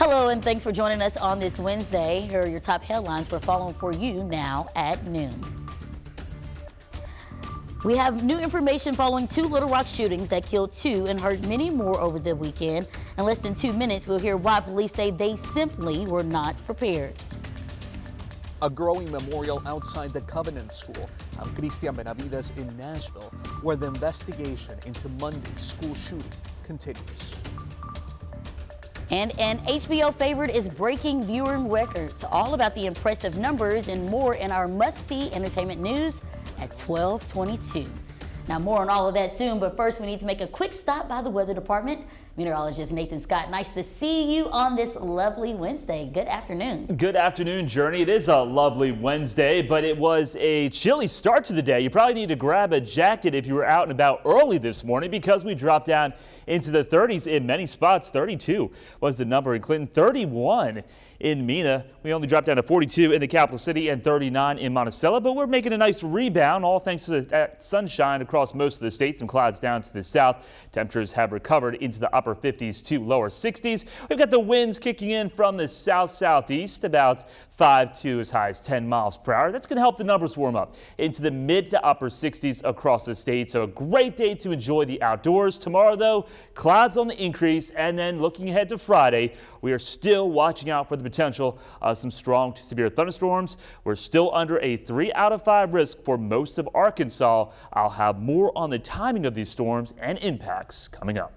Hello, and thanks for joining us on this Wednesday. Here are your top headlines we're following for you now at noon. We have new information following two Little Rock shootings that killed 2 and hurt many more over the weekend. In less than 2 minutes, we'll hear why police say they simply were not prepared. A growing memorial outside the Covenant School of Christian Benavides in Nashville, where the investigation into Monday's school shooting continues. And an HBO favorite is breaking viewing records. All about the impressive numbers and more in our must-see entertainment news at 12:22. Now, more on all of that soon, but first we need to make a quick stop by the weather department. Meteorologist Nathan Scott, nice to see you on this lovely Wednesday. Good afternoon. Good afternoon, Jurnee. It is a lovely Wednesday, but it was a chilly start to the day. You probably need to grab a jacket if you were out and about early this morning because we dropped down into the 30s in many spots. 32 was the number in Clinton, 31 in Mena. We only dropped down to 42 in the capital city and 39 in Monticello, but we're making a nice rebound, all thanks to that sunshine across most of the state. Some clouds down to the south. Temperatures have recovered into the upper 50s to lower 60s. We've got the winds kicking in from the south-southeast, about 5 to as high as 10 miles per hour. That's going to help the numbers warm up into the mid to upper 60s across the state. So a great day to enjoy the outdoors. Tomorrow, though, clouds on the increase, and then looking ahead to Friday, we are still watching out for the potential of some strong to severe thunderstorms. We're still under a 3 out of 5 risk for most of Arkansas. I'll have more on the timing of these storms and impacts coming up.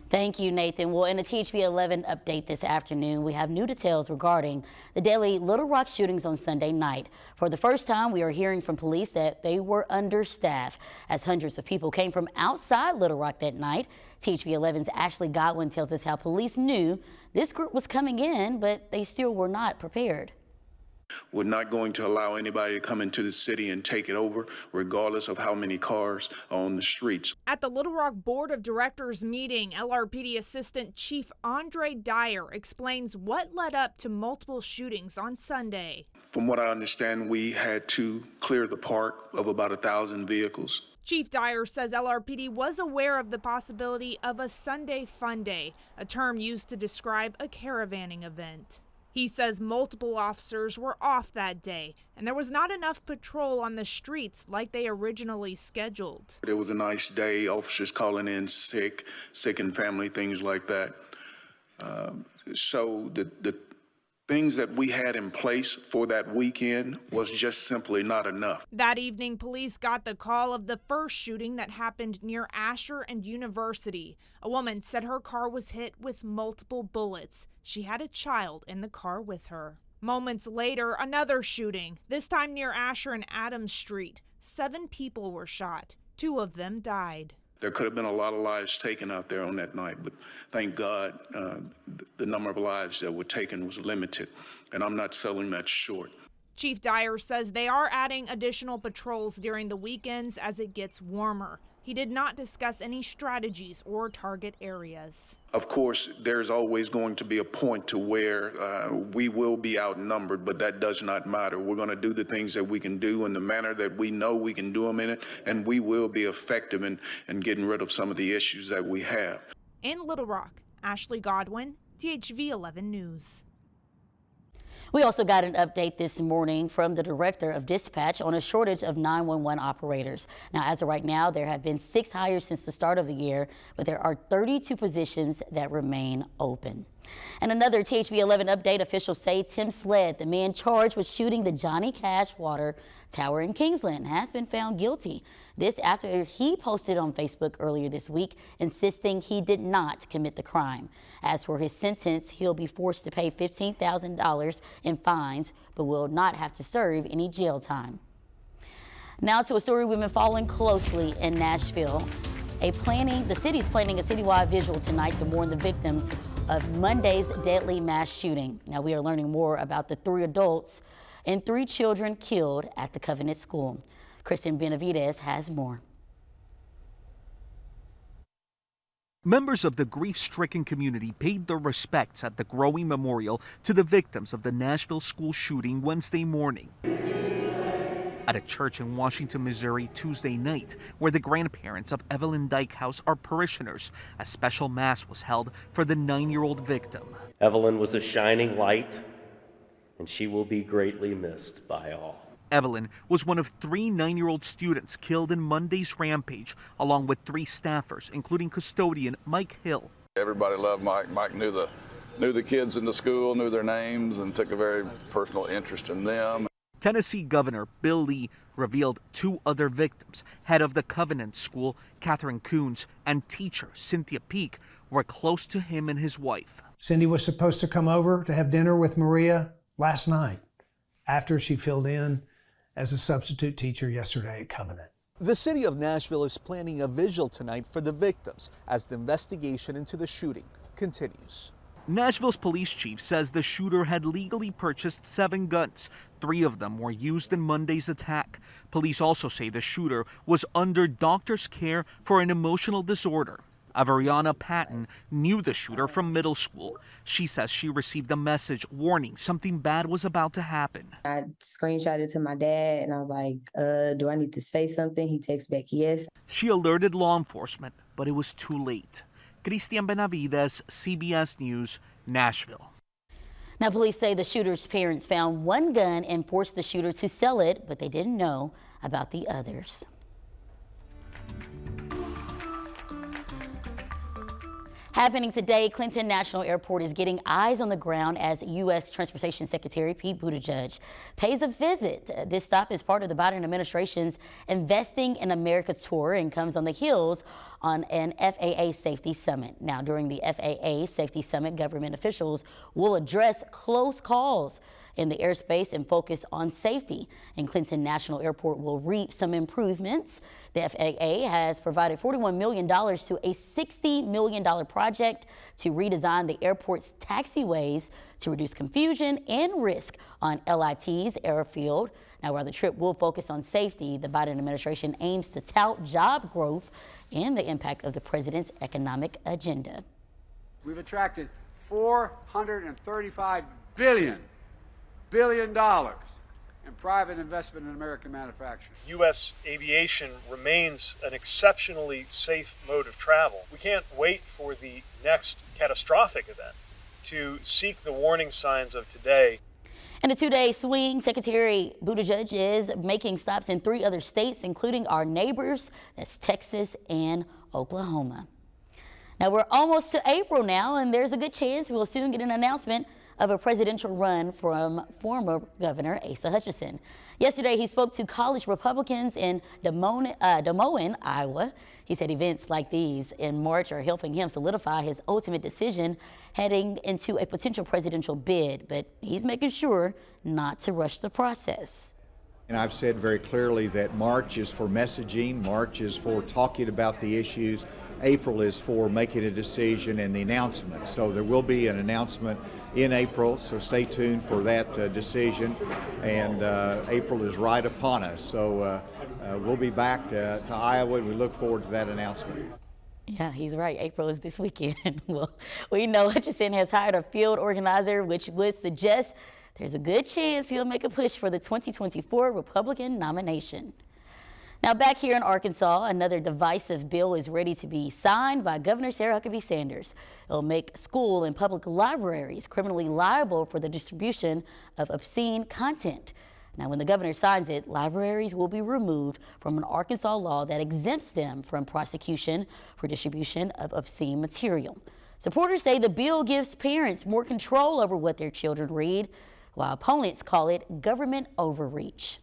Thank you, Nathan. Well, in a THV 11 update this afternoon, we have new details regarding the deadly Little Rock shootings on Sunday night. For the first time, we are hearing from police that they were understaffed as hundreds of people came from outside Little Rock that night. THV 11's Ashley Godwin tells us how police knew this group was coming in, but they still were not prepared. We're not going to allow anybody to come into the city and take it over, regardless of how many cars are on the streets. At the Little Rock Board of Directors meeting, LRPD Assistant Chief Andre Dyer explains what led up to multiple shootings on Sunday. From what I understand, we had to clear the park of about 1,000 vehicles. Chief Dyer says LRPD was aware of the possibility of a Sunday Fun Day, a term used to describe a caravanning event. He says multiple officers were off that day, and there was not enough patrol on the streets like they originally scheduled. It was a nice day, officers calling in sick and family, things like that. So the things that we had in place for that weekend was just simply not enough. That evening, police got the call of the first shooting that happened near Asher and University. A woman said her car was hit with multiple bullets. She had a child in the car with her. Moments later, another shooting, this time near Asher and Adams Street. 7 people were shot. 2 of them died. There could have been a lot of lives taken out there on that night, but thank God the number of lives that were taken was limited, and I'm not selling that short. Chief Dyer says they are adding additional patrols during the weekends as it gets warmer. He did not discuss any strategies or target areas. Of course, there's always going to be a point to where we will be outnumbered, but that does not matter. We're going to do the things that we can do in the manner that we know we can do them in it, and we will be effective in getting rid of some of the issues that we have. In Little Rock, Ashley Godwin, THV 11 News. We also got an update this morning from the director of dispatch on a shortage of 911 operators. Now, as of right now, there have been 6 hires since the start of the year, but there are 32 positions that remain open. And another THV 11 update, officials say Tim Sled, the man charged with shooting the Johnny Cash Water Tower in Kingsland, has been found guilty. This after he posted on Facebook earlier this week, insisting he did not commit the crime. As for his sentence, he'll be forced to pay $15,000 in fines, but will not have to serve any jail time. Now to a story we've been following closely in Nashville. The city's planning a citywide vigil tonight to mourn the victims of Monday's deadly mass shooting. Now we are learning more about the 3 adults and 3 children killed at the Covenant School. Kristen Benavides has more. Members of the grief-stricken community paid their respects at the growing memorial to the victims of the Nashville school shooting Wednesday morning. at a church in Washington, Missouri Tuesday night, where the grandparents of Evelyn Dykhouse are parishioners. A special mass was held for the 9-year-old victim. Evelyn was a shining light, and she will be greatly missed by all. Evelyn was one of 3 9-year-old students killed in Monday's rampage, along with 3 staffers, including custodian Mike Hill. Everybody loved Mike. Mike knew the kids in the school, knew their names, and took a very personal interest in them. Tennessee Governor Bill Lee revealed 2 other victims. Head of the Covenant School, Catherine Coons, and teacher Cynthia Peak were close to him and his wife. Cindy was supposed to come over to have dinner with Maria last night after she filled in as a substitute teacher yesterday at Covenant. The city of Nashville is planning a vigil tonight for the victims as the investigation into the shooting continues. Nashville's police chief says the shooter had legally purchased 7 guns. 3 of them were used in Monday's attack. Police also say the shooter was under doctor's care for an emotional disorder. Avariana Patton knew the shooter from middle school. She says she received a message warning something bad was about to happen. I screenshot it to my dad and I was like, do I need to say something? He texts back, yes. She alerted law enforcement, but it was too late. Cristian Benavides, CBS News, Nashville. Now, police say the shooter's parents found 1 gun and forced the shooter to sell it, but they didn't know about the others. Happening today, Clinton National Airport is getting eyes on the ground as U.S. Transportation Secretary Pete Buttigieg pays a visit. This stop is part of the Biden administration's Investing in America tour and comes on the heels on an FAA safety summit. Now, during the FAA safety summit, government officials will address close calls in the airspace and focus on safety. And Clinton National Airport will reap some improvements. The FAA has provided $41 million to a $60 million project to redesign the airport's taxiways to reduce confusion and risk on LIT's airfield. Now, while the trip will focus on safety, the Biden administration aims to tout job growth and the impact of the president's economic agenda. We've attracted $435 billion in private investment in American manufacturing. U.S. aviation remains an exceptionally safe mode of travel. We can't wait for the next catastrophic event to seek the warning signs of today. In a 2-day swing, Secretary Buttigieg is making stops in 3 other states, including our neighbors, that's Texas and Oklahoma. Now, we're almost to April now, and there's a good chance we'll soon get an announcement of a presidential run from former Governor Asa Hutchinson. Yesterday, he spoke to college Republicans in Des Moines, Iowa. He said events like these in March are helping him solidify his ultimate decision heading into a potential presidential bid, but he's making sure not to rush the process. And I've said very clearly that March is for messaging, March is for talking about the issues, April is for making a decision and the announcement. So there will be an announcement in April, so stay tuned for that decision. And April is right upon us, so we'll be back to Iowa, and we look forward to that announcement. Yeah, he's right. April is this weekend. Well, we know Hutchinson has hired a field organizer, which would suggest there's a good chance he'll make a push for the 2024 Republican nomination. Now, back here in Arkansas, another divisive bill is ready to be signed by Governor Sarah Huckabee Sanders. It'll make school and public libraries criminally liable for the distribution of obscene content. Now, when the governor signs it, libraries will be removed from an Arkansas law that exempts them from prosecution for distribution of obscene material. Supporters say the bill gives parents more control over what their children read, while opponents call it government overreach.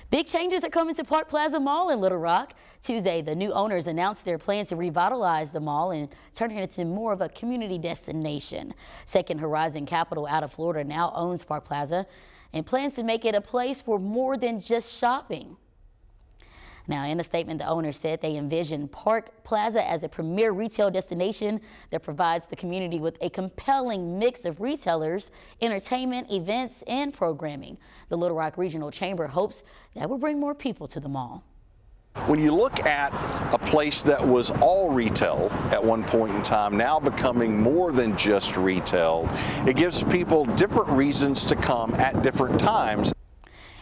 Big changes are coming to Park Plaza Mall in Little Rock. Tuesday, the new owners announced their plan to revitalize the mall and turn it into more of a community destination. Second Horizon Capital out of Florida now owns Park Plaza and plans to make it a place for more than just shopping. Now, in a statement, the owners said they envision Park Plaza as a premier retail destination that provides the community with a compelling mix of retailers, entertainment, events, and programming. The Little Rock Regional Chamber hopes that will bring more people to the mall. When you look at a place that was all retail at one point in time, now becoming more than just retail, it gives people different reasons to come at different times.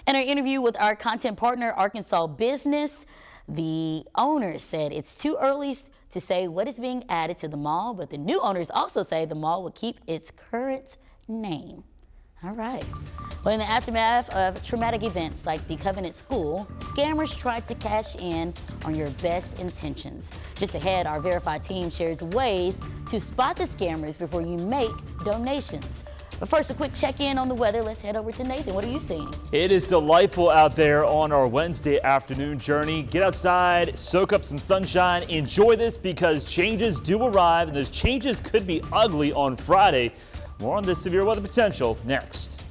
In our interview with our content partner, Arkansas Business, the owner said it's too early to say what is being added to the mall, but the new owners also say the mall will keep its current name. All right. Well, in the aftermath of traumatic events like the Covenant School, scammers tried to cash in on your best intentions. Just ahead, our Verified team shares ways to spot the scammers before you make donations. But first, a quick check-in on the weather. Let's head over to Nathan. What are you seeing? It is delightful out there on our Wednesday afternoon journey. Get outside, soak up some sunshine, enjoy this because changes do arrive, and those changes could be ugly on Friday. More on this severe weather potential next.